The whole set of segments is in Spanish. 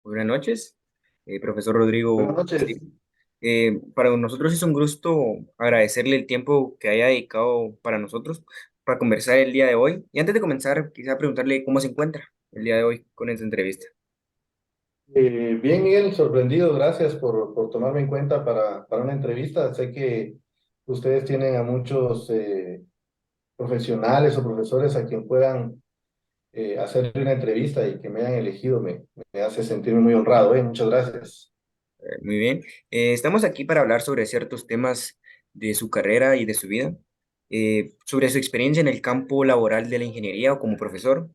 Buenas noches, profesor Buenas Rodrigo noches. Castillo. Para nosotros es un gusto agradecerle el tiempo que haya dedicado para nosotros para conversar el día de hoy. Y antes de comenzar, quisiera preguntarle cómo se encuentra el día de hoy con esta entrevista. Bien, Miguel, sorprendido. Gracias por tomarme en cuenta para una entrevista. Sé que ustedes tienen a muchos profesionales o profesores a quien puedan hacerle una entrevista y que me hayan elegido. Me hace sentirme muy honrado. Muchas gracias. Muy bien. Estamos aquí para hablar sobre ciertos temas de su carrera y de su vida, sobre su experiencia en el campo laboral de la ingeniería o como profesor.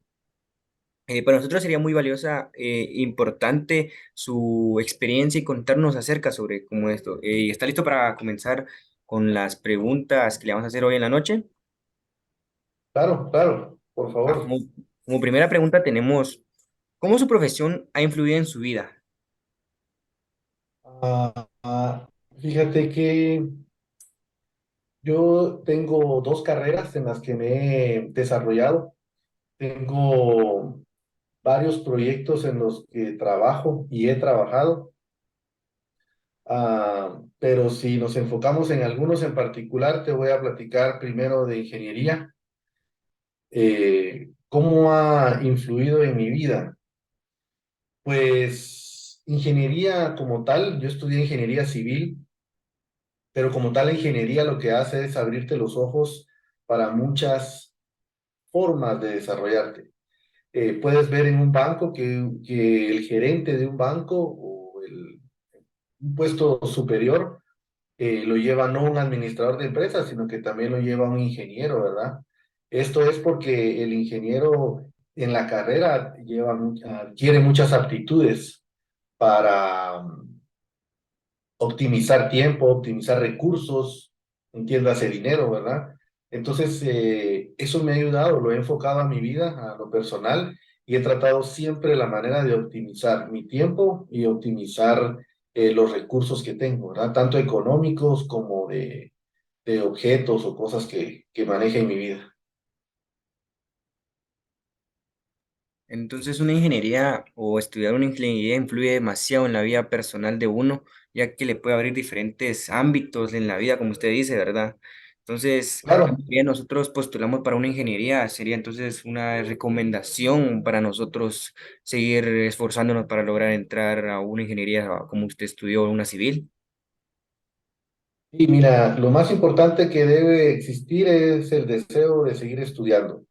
Para nosotros sería muy valiosa, importante su experiencia y contarnos acerca sobre cómo esto. ¿Está listo para comenzar con las preguntas que le vamos a hacer hoy en la noche? Claro, claro, por Ah, favor. como primera pregunta tenemos, ¿cómo su profesión ha influido en su vida? Ah, ah, Fíjate que yo tengo dos carreras en las que me he desarrollado. Tengo varios proyectos en los que trabajo y he trabajado. Pero si nos enfocamos en algunos en particular, te voy a platicar primero de ingeniería. ¿Cómo ha influido en mi vida? Pues ingeniería como tal, yo estudié ingeniería civil, pero como tal la ingeniería lo que hace es abrirte los ojos para muchas formas de desarrollarte. Puedes ver en un banco que el gerente de un banco o un puesto superior lo lleva no un administrador de empresas, sino que también lo lleva un ingeniero, ¿verdad? Esto es porque el ingeniero en la carrera adquiere muchas aptitudes para optimizar tiempo, optimizar recursos, entiéndase dinero, ¿verdad? Entonces, eso me ha ayudado, lo he enfocado a mi vida, a lo personal, y he tratado siempre la manera de optimizar mi tiempo y optimizar los recursos que tengo, ¿verdad? Tanto económicos como de objetos o cosas que maneje en mi vida. Entonces, una ingeniería o estudiar una ingeniería influye demasiado en la vida personal de uno, ya que le puede abrir diferentes ámbitos en la vida, como usted dice, ¿verdad? Entonces, Claro. bien, nosotros postulamos para una ingeniería, sería entonces una recomendación para nosotros seguir esforzándonos para lograr entrar a una ingeniería como usted estudió, una civil. Y mira, lo más importante que debe existir es el deseo de seguir estudiando.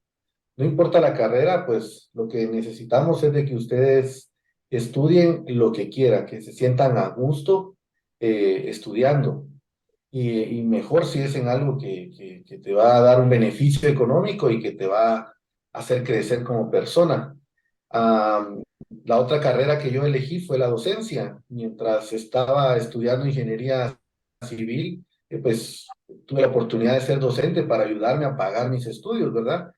No importa la carrera, pues lo que necesitamos es de que ustedes estudien lo que quieran, que se sientan a gusto estudiando. Y mejor si es en algo que te va a dar un beneficio económico y que te va a hacer crecer como persona. Am, la otra carrera que yo elegí fue la docencia. Mientras estaba estudiando ingeniería civil, pues tuve la oportunidad de ser docente para ayudarme a pagar mis estudios, ¿verdad?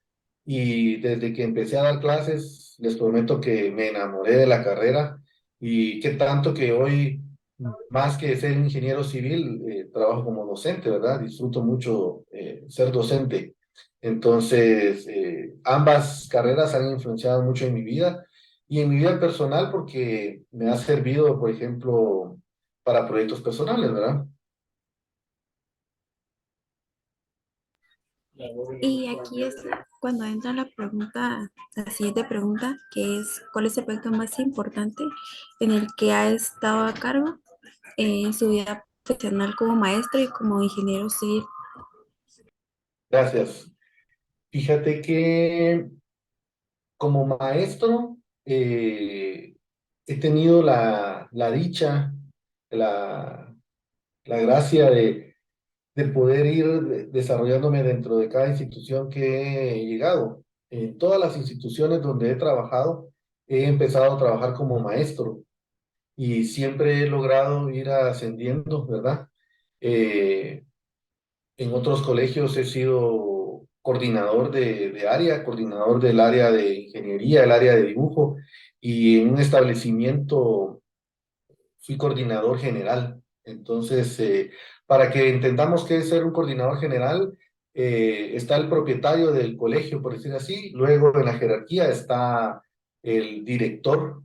Y desde que empecé a dar clases, les prometo que me enamoré de la carrera y qué tanto que hoy, más que ser ingeniero civil, trabajo como docente, ¿verdad? Disfruto mucho ser docente. Entonces, ambas carreras han influenciado mucho en mi vida y en mi vida personal porque me ha servido, por ejemplo, para proyectos personales, ¿verdad? Y aquí es cuando entra la pregunta, la siguiente pregunta, que es, ¿cuál es el proyecto más importante en el que ha estado a cargo en su vida profesional como maestro y como ingeniero civil? Gracias. Fíjate que como maestro he tenido la dicha, la, la gracia de poder ir desarrollándome dentro de cada institución que he llegado. En todas las instituciones donde he trabajado, he empezado a trabajar como maestro y siempre he logrado ir ascendiendo, ¿verdad? Eh, en otros colegios he sido coordinador de área, coordinador del área de ingeniería, el área de dibujo, y en un establecimiento fui coordinador general. Entonces, para que entendamos qué es ser un coordinador general, está el propietario del colegio, por decir así, luego en la jerarquía está el director,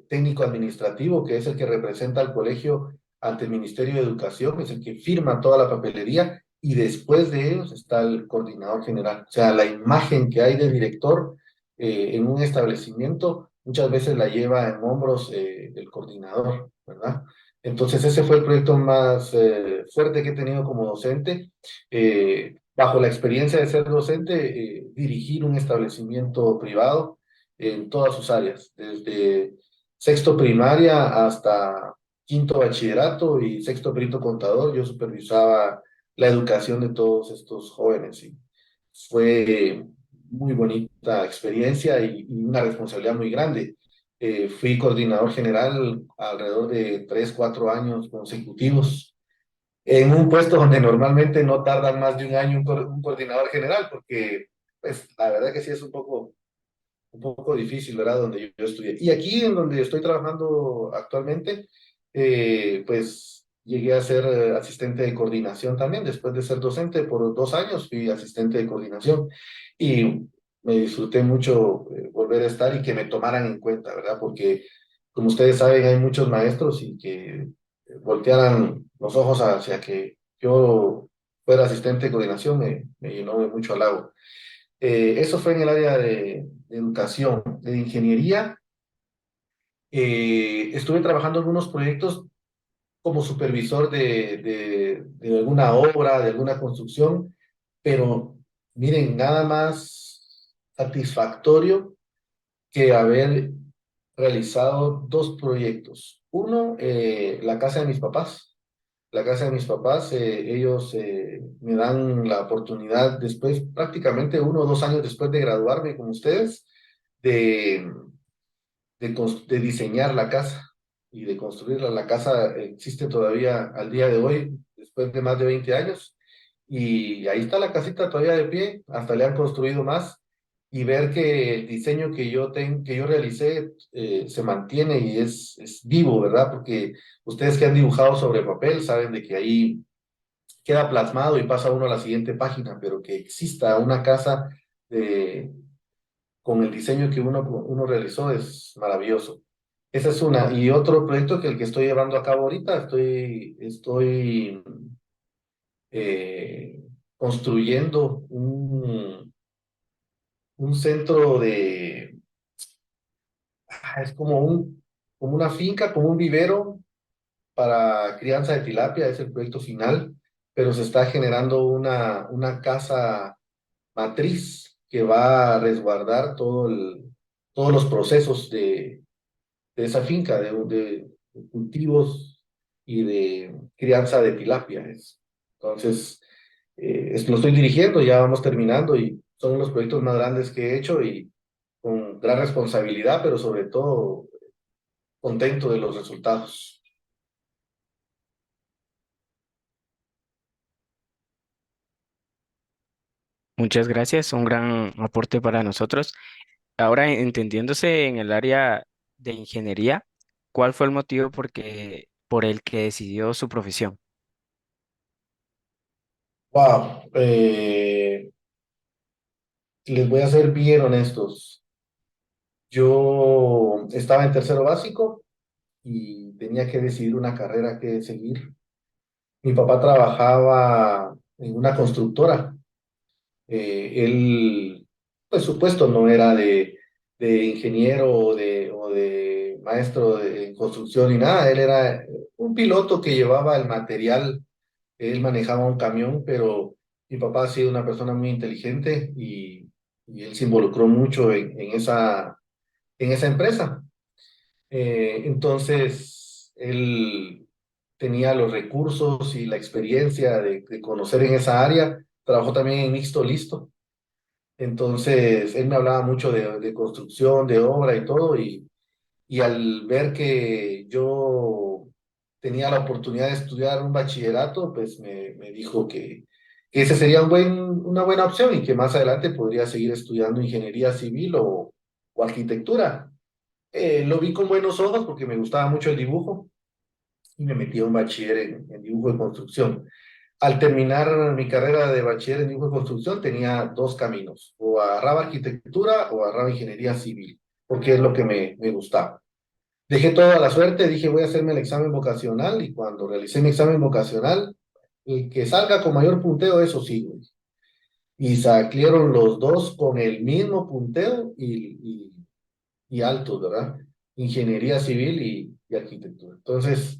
técnico administrativo, que es el que representa al colegio ante el Ministerio de Educación, es el que firma toda la papelería, y después de ellos está el coordinador general. O sea, la imagen que hay del director en un establecimiento muchas veces la lleva en hombros el coordinador, ¿verdad? Entonces ese fue el proyecto más fuerte que he tenido como docente. Bajo la experiencia de ser docente, dirigir un establecimiento privado en todas sus áreas, desde sexto primaria hasta quinto bachillerato y sexto perito contador. Yo supervisaba la educación de todos estos jóvenes y fue muy bonita experiencia y una responsabilidad muy grande. Fui coordinador general alrededor de 3, 4 años consecutivos en un puesto donde normalmente no tardan más de un año un coordinador general, porque pues la verdad que sí es un poco difícil, ¿verdad? Donde yo estudié. Y aquí en donde estoy trabajando actualmente, pues llegué a ser asistente de coordinación también. Después de ser docente por 2 años, fui asistente de coordinación y me disfruté mucho volver a estar y que me tomaran en cuenta, ¿verdad? Porque, como ustedes saben, hay muchos maestros y que voltearan los ojos hacia que yo fuera asistente de coordinación me llenó de mucho halago. Eso fue en el área de educación, de ingeniería. Estuve trabajando en algunos proyectos como supervisor de alguna obra, de alguna construcción, pero miren, nada más satisfactorio que haber realizado dos proyectos. Uno, la casa de mis papás. La casa de mis papás, ellos me dan la oportunidad después, prácticamente 1 o 2 años después de graduarme con ustedes, de, de diseñar la casa y de construirla. La casa existe todavía al día de hoy, después de más de 20 años, y ahí está la casita todavía de pie, hasta le han construido más, y ver que el diseño que yo realicé se mantiene y es vivo, ¿verdad? Porque ustedes que han dibujado sobre papel saben de que ahí queda plasmado y pasa uno a la siguiente página, pero que exista una casa de, con el diseño que uno realizó es maravilloso. Esa es una. Y otro proyecto que el que estoy llevando a cabo ahorita, estoy eh, construyendo un centro es como una finca, como un vivero para crianza de tilapia, es el proyecto final, pero se está generando una casa matriz que va a resguardar todos los procesos de esa finca, de cultivos y de crianza de tilapia. Entonces, lo estoy dirigiendo, ya vamos terminando y son los proyectos más grandes que he hecho y con gran responsabilidad, pero sobre todo contento de los resultados. Muchas gracias, un gran aporte para nosotros. Ahora, entendiéndose en el área de ingeniería, ¿cuál fue el motivo por el que decidió su profesión? Wow, les voy a ser bien honestos. Yo estaba en tercero básico y tenía que decidir una carrera que seguir. Mi papá trabajaba en una constructora. Él, pues supuesto, no era de ingeniero o de maestro de construcción ni nada. Él era un piloto que llevaba el material. Él manejaba un camión, pero mi papá ha sido una persona muy inteligente y él se involucró mucho en esa empresa. Entonces, él tenía los recursos y la experiencia de conocer en esa área. Trabajó también en Mixto Listo. Entonces, él me hablaba mucho de construcción, de obra y todo. Y al ver que yo tenía la oportunidad de estudiar un bachillerato, pues me dijo que ese sería una buena opción y que más adelante podría seguir estudiando ingeniería civil o arquitectura. Lo vi con buenos ojos porque me gustaba mucho el dibujo y me metí a un bachiller en dibujo de construcción. Al terminar mi carrera de bachiller en dibujo de construcción tenía dos caminos, o agarraba arquitectura o agarraba ingeniería civil, porque es lo que me gustaba. Dejé toda la suerte, dije voy a hacerme el examen vocacional y cuando realicé mi examen vocacional, el que salga con mayor punteo, eso sí, güey. Y salieron los dos con el mismo punteo y altos, ¿verdad? Ingeniería civil y arquitectura. Entonces,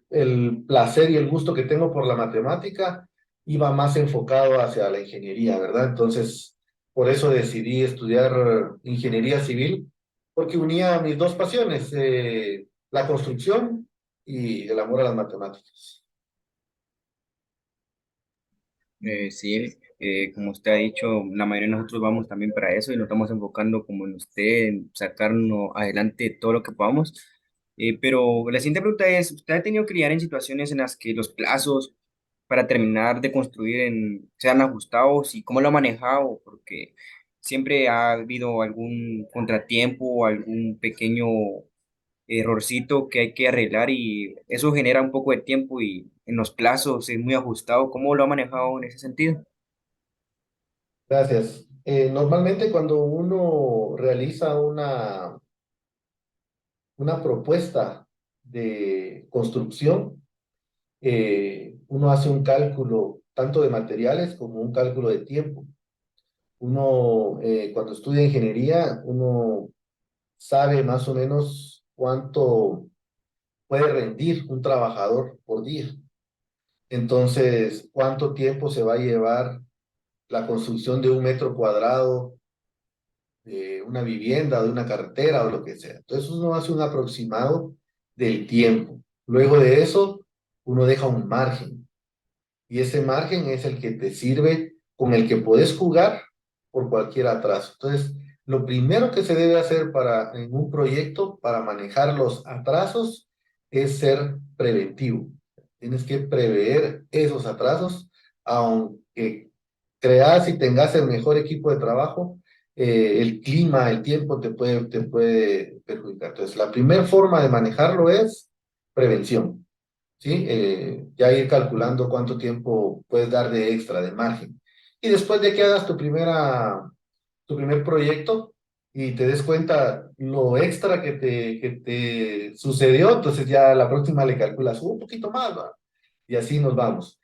el placer y el gusto que tengo por la matemática iba más enfocado hacia la ingeniería, ¿verdad? Entonces, por eso decidí estudiar ingeniería civil, porque unía mis dos pasiones, la construcción y el amor a las matemáticas. Sí, como usted ha dicho, la mayoría de nosotros vamos también para eso y nos estamos enfocando como en usted, en sacarnos adelante todo lo que podamos. Pero la siguiente pregunta es, ¿usted ha tenido que lidiar en situaciones en las que los plazos para terminar de construir sean ajustados y cómo lo ha manejado? Porque siempre ha habido algún contratiempo o algún pequeño errorcito que hay que arreglar y eso genera un poco de tiempo y en los plazos es muy ajustado. ¿Cómo lo ha manejado en ese sentido? Gracias. Normalmente cuando uno realiza una propuesta de construcción, uno hace un cálculo tanto de materiales como un cálculo de tiempo. Uno, cuando estudia ingeniería, uno sabe más o menos cuánto puede rendir un trabajador por día. Entonces, cuánto tiempo se va a llevar la construcción de un metro cuadrado, de una vivienda, de una carretera o lo que sea. Entonces, uno hace un aproximado del tiempo. Luego de eso, uno deja un margen. Y ese margen es el que te sirve, con el que puedes jugar por cualquier atraso. Entonces, lo primero que se debe hacer en un proyecto para manejar los atrasos es ser preventivo. Tienes que prever esos atrasos, aunque creas y tengas el mejor equipo de trabajo, el clima, el tiempo te puede perjudicar. Entonces, la primera forma de manejarlo es prevención. ¿Sí? Ya ir calculando cuánto tiempo puedes dar de extra, de margen. Y después de que hagas tu primer proyecto y te des cuenta lo extra que te sucedió, entonces ya la próxima le calculas un poquito más, ¿va? Y así nos vamos.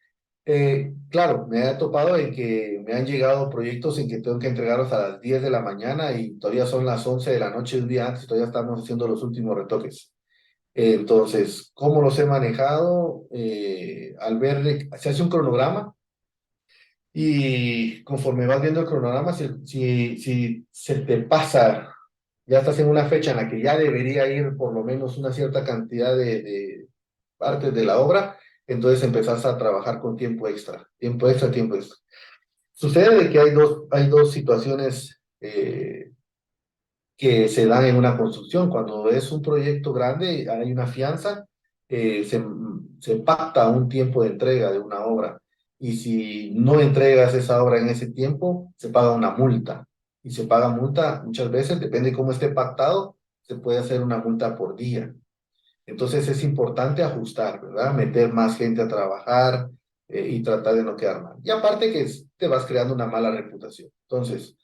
Claro, me ha topado en que me han llegado proyectos en que tengo que entregarlos a las 10 de la mañana y todavía son las 11 de la noche un día antes y todavía estamos haciendo los últimos retoques. Entonces, ¿cómo los he manejado? Al ver, se hace un cronograma y conforme vas viendo el cronograma, si se te pasa, ya estás en una fecha en la que ya debería ir por lo menos una cierta cantidad de partes de la obra, entonces empezás a trabajar con tiempo extra, tiempo extra, tiempo extra. Sucede de que hay dos situaciones que se dan en una construcción. Cuando es un proyecto grande, hay una fianza, se pacta un tiempo de entrega de una obra. Y si no entregas esa obra en ese tiempo, se paga una multa. Y se paga multa muchas veces, depende de cómo esté pactado, se puede hacer una multa por día. Entonces es importante ajustar, ¿verdad? Meter más gente a trabajar y tratar de no quedar mal. Y aparte que te vas creando una mala reputación. Entonces,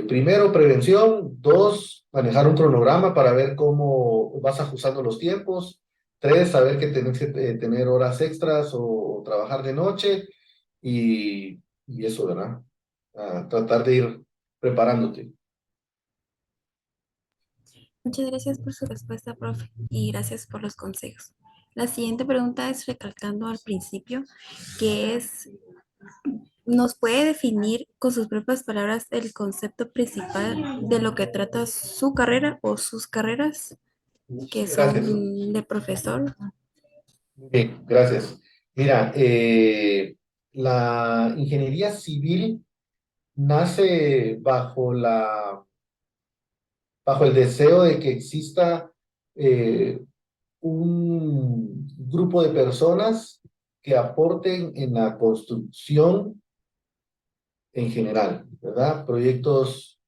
primero, prevención. Dos, manejar un cronograma para ver cómo vas ajustando los tiempos. Tres, saber que tienes que tener horas extras o trabajar de noche. Y eso, ¿verdad? Tratar de ir preparándote. Muchas gracias por su respuesta, profe, y gracias por los consejos. La siguiente pregunta es recalcando al principio, que es, ¿nos puede definir con sus propias palabras el concepto principal de lo que trata su carrera o sus carreras, que Gracias. son de profesor? Bien, gracias. Mira, la ingeniería civil nace bajo el deseo de que exista eh, un grupo de personas que aporten en la construcción en general, ¿verdad? Proyectos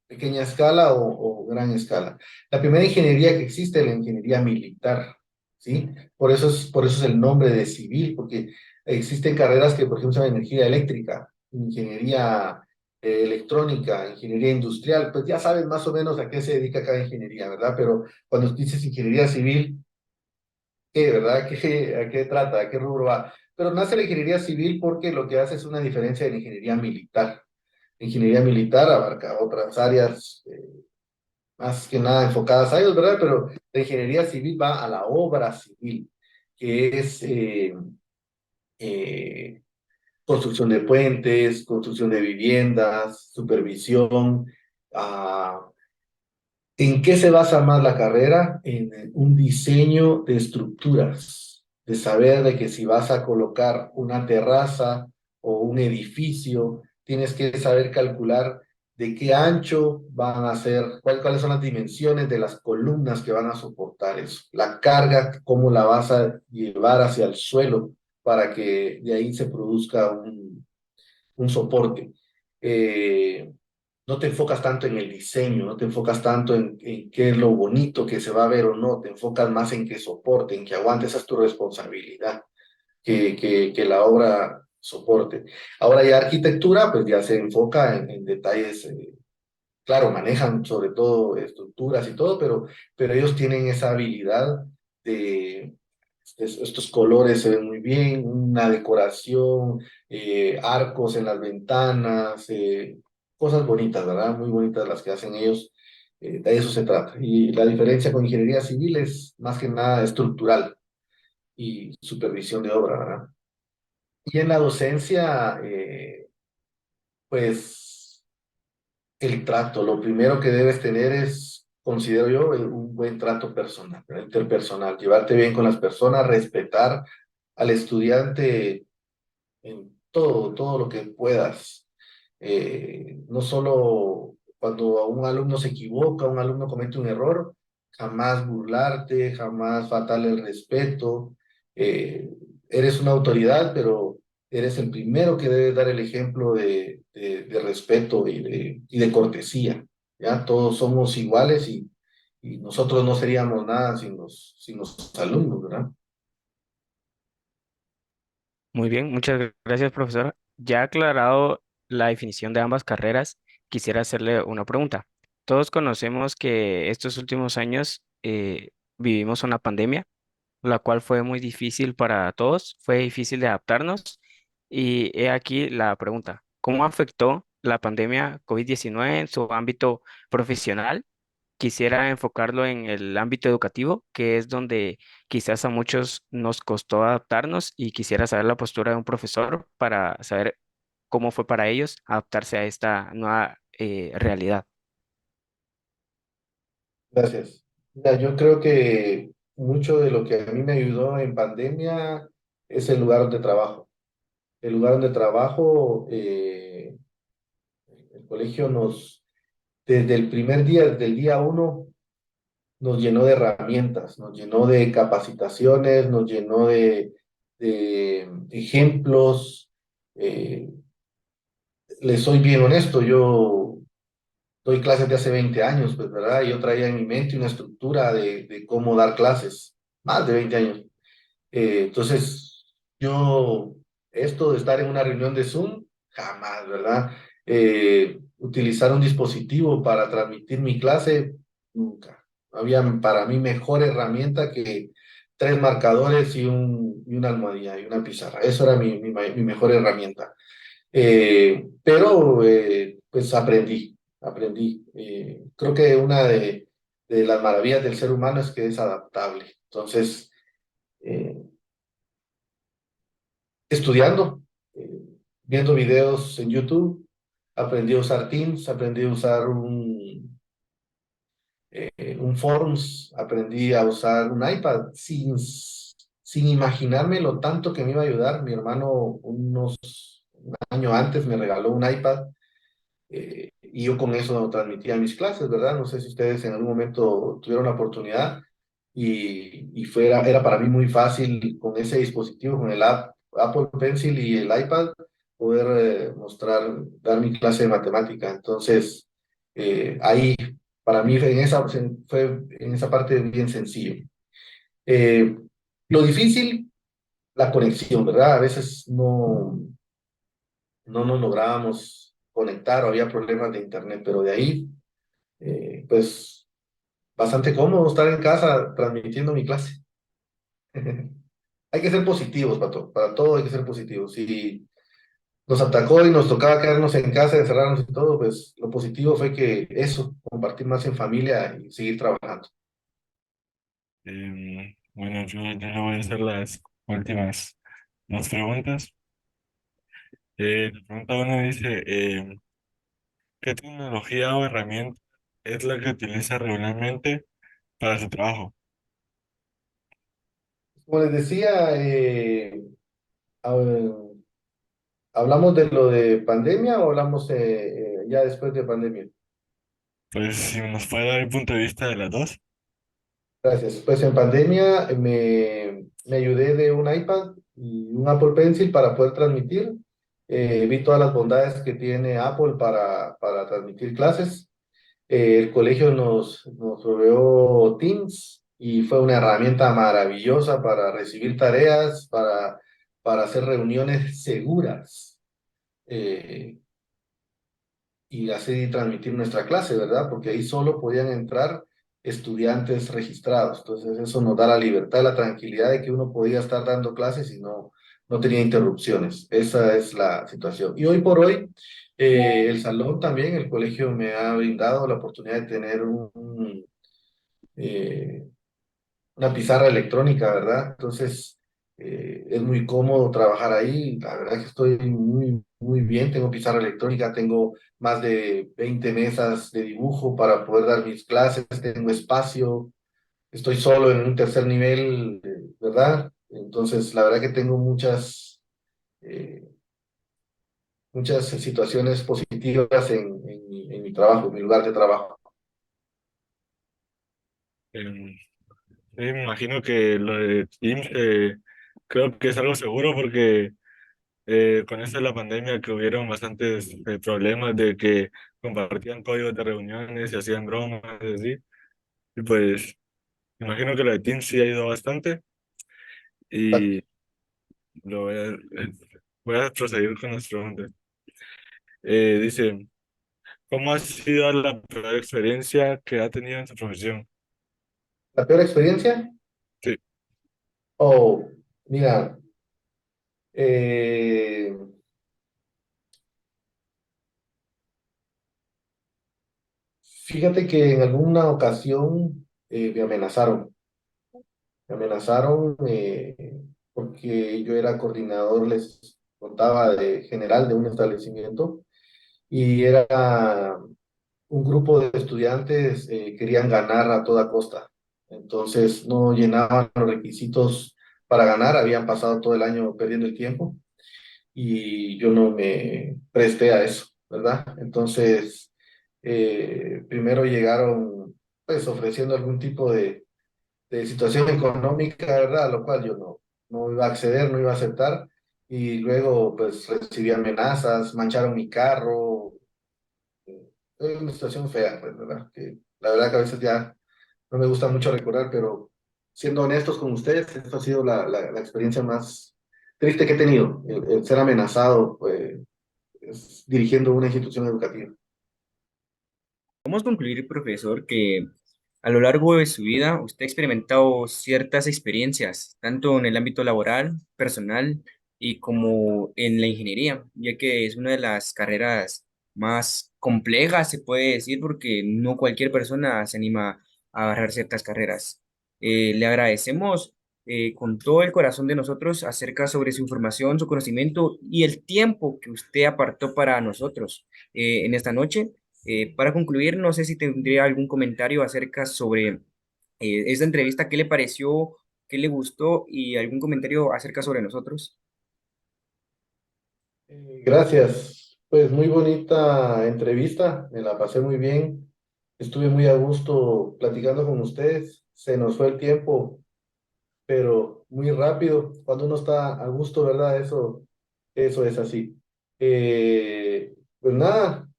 pequeña escala o gran escala. La primera ingeniería que existe es la ingeniería militar, ¿sí? Por eso es el nombre de civil, porque existen carreras que, por ejemplo, son energía eléctrica, ingeniería electrónica, ingeniería industrial, pues ya sabes más o menos a qué se dedica cada ingeniería, ¿verdad? Pero cuando dices ingeniería civil, ¿qué, verdad? ¿A qué trata? ¿A qué rubro va? Pero nace la ingeniería civil porque lo que hace es una diferencia de la ingeniería militar. La ingeniería militar abarca otras áreas, más que nada enfocadas a ellos, ¿verdad? Pero la ingeniería civil va a la obra civil, que es eh, construcción de puentes, construcción de viviendas, supervisión. ah, ¿En qué se basa más la carrera? En un diseño de estructuras, de saber de que si vas a colocar una terraza o un edificio, tienes que saber calcular de qué ancho van a ser, cuáles son las dimensiones de las columnas que van a soportar eso, la carga, cómo la vas a llevar hacia el suelo para que de ahí se produzca un soporte. Eh, no te enfocas tanto en el diseño, no te enfocas tanto en qué es lo bonito que se va a ver o no, te enfocas más en que soporte, en que aguante, esa es tu responsabilidad, que la obra soporte. Ahora ya arquitectura, pues ya se enfoca en detalles, claro, manejan sobre todo estructuras y todo, pero ellos tienen esa habilidad de estos colores se ven muy bien, una decoración, arcos en las ventanas, cosas bonitas, ¿verdad? Muy bonitas las que hacen ellos. De eso se trata. Y la diferencia con ingeniería civil es más que nada estructural y supervisión de obra, ¿verdad? Y en la docencia, pues el trato, lo primero que debes tener es, considero yo, un buen trato personal, ¿verdad? Interpersonal, llevarte bien con las personas, respetar al estudiante en todo, todo lo que puedas. No solo cuando un alumno se equivoca, un alumno comete un error, jamás burlarte, jamás faltarle el respeto. Eh, Eres una autoridad, pero eres el primero que debe dar el ejemplo de respeto y de cortesía. ¿Ya? Todos somos iguales y nosotros no seríamos nada sin los alumnos, ¿verdad? Muy bien, muchas gracias, profesor. Ya aclarado la definición de ambas carreras, quisiera hacerle una pregunta. Todos conocemos que estos últimos años vivimos una pandemia, la cual fue muy difícil para todos, fue difícil de adaptarnos. Y he aquí la pregunta, ¿cómo afectó la pandemia COVID-19 en su ámbito profesional? Quisiera enfocarlo en el ámbito educativo, que es donde quizás a muchos nos costó adaptarnos y quisiera saber la postura de un profesor para saber cómo fue para ellos adaptarse a esta nueva realidad. Gracias. Mira, yo creo que mucho de lo que a mí me ayudó en pandemia es el lugar donde trabajo. El lugar donde trabajo, el colegio desde el primer día, desde el día uno, nos llenó de herramientas, nos llenó de capacitaciones, nos llenó de ejemplos. Eh, Les soy bien honesto, yo doy clases de hace 20 años, pues, ¿verdad? Yo traía en mi mente una estructura de cómo dar clases, más de 20 años. Entonces, yo, esto de estar en una reunión de Zoom, jamás, ¿verdad? Utilizar un dispositivo para transmitir mi clase, nunca. No había para mí mejor herramienta que tres marcadores y una almohadilla y una pizarra. Eso era mi mejor herramienta. Pero pues aprendí. Creo que una de las maravillas del ser humano es que es adaptable. Entonces, eh, estudiando, eh, viendo videos en YouTube, aprendí a usar Teams, aprendí a usar un Forms, aprendí a usar un iPad sin imaginarme lo tanto que me iba a ayudar. Mi hermano un año antes me regaló un iPad. Y yo con eso transmitía mis clases, ¿verdad? No sé si ustedes en algún momento tuvieron la oportunidad era para mí muy fácil con ese dispositivo, con el Apple Pencil y el iPad, poder dar mi clase de matemática. Entonces, ahí para mí fue en esa parte bien sencillo. Eh, lo difícil, la conexión, ¿verdad? A veces no nos lográbamos conectar o había problemas de internet, pero de ahí, pues bastante cómodo estar en casa transmitiendo mi clase. Hay que ser positivos, para todo hay que ser positivos. Si nos atacó y nos tocaba quedarnos en casa, encerrarnos y todo, pues lo positivo fue que eso, compartir más en familia y seguir trabajando. Bueno, yo le voy a hacer las últimas dos preguntas. La pregunta uno dice, ¿qué tecnología o herramienta es la que utiliza regularmente para su trabajo? Como les decía, ¿hablamos de lo de pandemia o hablamos ya después de pandemia? Pues si nos puede dar el punto de vista de las dos. Gracias. Pues en pandemia me ayudé de un iPad y un Apple Pencil para poder transmitir. Vi todas las bondades que tiene Apple para transmitir clases. El colegio nos proveó Teams y fue una herramienta maravillosa para recibir tareas, para hacer reuniones seguras. Y así transmitir nuestra clase, ¿verdad? Porque ahí solo podían entrar estudiantes registrados. Entonces eso nos da la libertad, la tranquilidad de que uno podía estar dando clases y no tenía interrupciones. Esa es la situación. Y hoy por hoy, el salón también, el colegio me ha brindado la oportunidad de tener eh, una pizarra electrónica, ¿verdad? Entonces, es muy cómodo trabajar ahí. La verdad que estoy muy bien. Tengo pizarra electrónica, tengo más de 20 mesas de dibujo para poder dar mis clases, tengo espacio, estoy solo en un tercer nivel, ¿verdad? Entonces, la verdad que tengo eh, muchas situaciones positivas en mi trabajo, en mi lugar de trabajo. Em, sí, me imagino que lo de Teams creo que es algo seguro porque con esto de la pandemia que hubieron bastantes problemas de que compartían códigos de reuniones y hacían bromas y así. Y pues me imagino que lo de Teams sí ha ido bastante y lo voy a proseguir con las preguntas. Dice, ¿cómo ha sido la peor experiencia que ha tenido en su profesión? ¿La peor experiencia? Sí, Oh, mira, eh, fíjate que en alguna ocasión me amenazaron porque yo era coordinador, les contaba de general de un establecimiento y era un grupo de estudiantes querían ganar a toda costa, entonces no llenaban los requisitos para ganar, habían pasado todo el año perdiendo el tiempo y yo no me presté a eso, ¿verdad? Entonces, primero llegaron pues ofreciendo algún tipo de situación económica, ¿verdad? A lo cual yo no iba a acceder, no iba a aceptar. Y luego, pues, recibí amenazas, mancharon mi carro. Es una situación fea, pues, ¿verdad? Que la verdad que a veces ya no me gusta mucho recordar, pero siendo honestos con ustedes, esta ha sido la experiencia más triste que he tenido, el ser amenazado, pues, dirigiendo una institución educativa. Podemos concluir, profesor, que a lo largo de su vida usted ha experimentado ciertas experiencias, tanto en el ámbito laboral, personal y como en la ingeniería, ya que es una de las carreras más complejas, se puede decir, porque no cualquier persona se anima a agarrar ciertas carreras. Le agradecemos con todo el corazón de nosotros acerca sobre su información, su conocimiento y el tiempo que usted apartó para nosotros en esta noche. Para concluir, no sé si tendría algún comentario acerca sobre esta entrevista, qué le pareció, qué le gustó y algún comentario acerca sobre nosotros. Gracias. Pues muy bonita entrevista, me la pasé muy bien. Estuve muy a gusto platicando con ustedes. Se nos fue el tiempo, pero muy rápido. Cuando uno está a gusto, ¿verdad? Eso es así. Pues nada,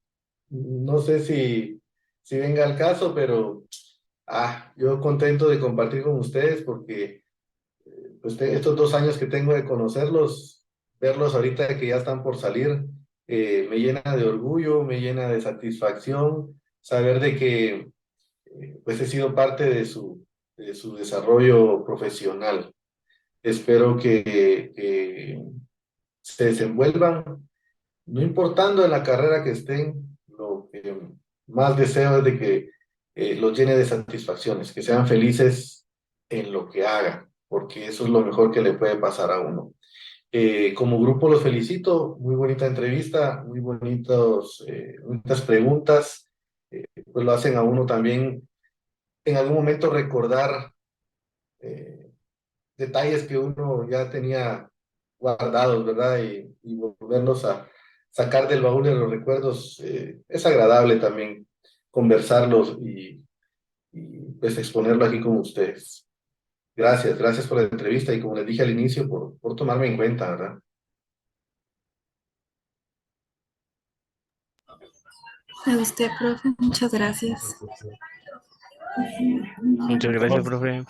no sé si venga al caso, pero yo contento de compartir con ustedes porque pues estos 2 años que tengo de conocerlos, verlos ahorita que ya están por salir, Me llena de orgullo, me llena de satisfacción saber de que pues he sido parte de su desarrollo profesional. Espero que se desenvuelvan, no importando en la carrera que estén, lo que más deseo es de que los llene de satisfacciones, que sean felices en lo que hagan, porque eso es lo mejor que le puede pasar a uno. Como grupo los felicito, muy bonita entrevista, muy bonitas preguntas, pues lo hacen a uno también en algún momento recordar eh, detalles que uno ya tenía guardados, ¿verdad? Y volverlos a sacar del baúl de los recuerdos, es agradable también conversarlos pues exponerlo aquí con ustedes. Gracias, gracias por la entrevista y como les dije al inicio, por tomarme en cuenta, ¿verdad? A usted, profe, muchas gracias. Muchas gracias, profe.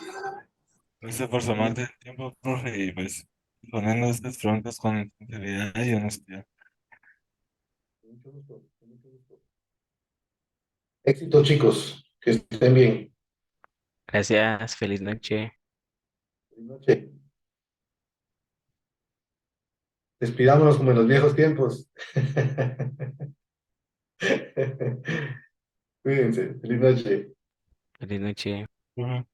Gracias por tomarte el tiempo, profe, y pues poniendo estas preguntas con sinceridad y honestidad. Mucho gusto, mucho gusto. Éxito, chicos, que estén bien. Gracias, feliz noche. Buenas noches. Despidámonos como en los viejos tiempos. Cuídense, feliz noche. Feliz noche. Ujú.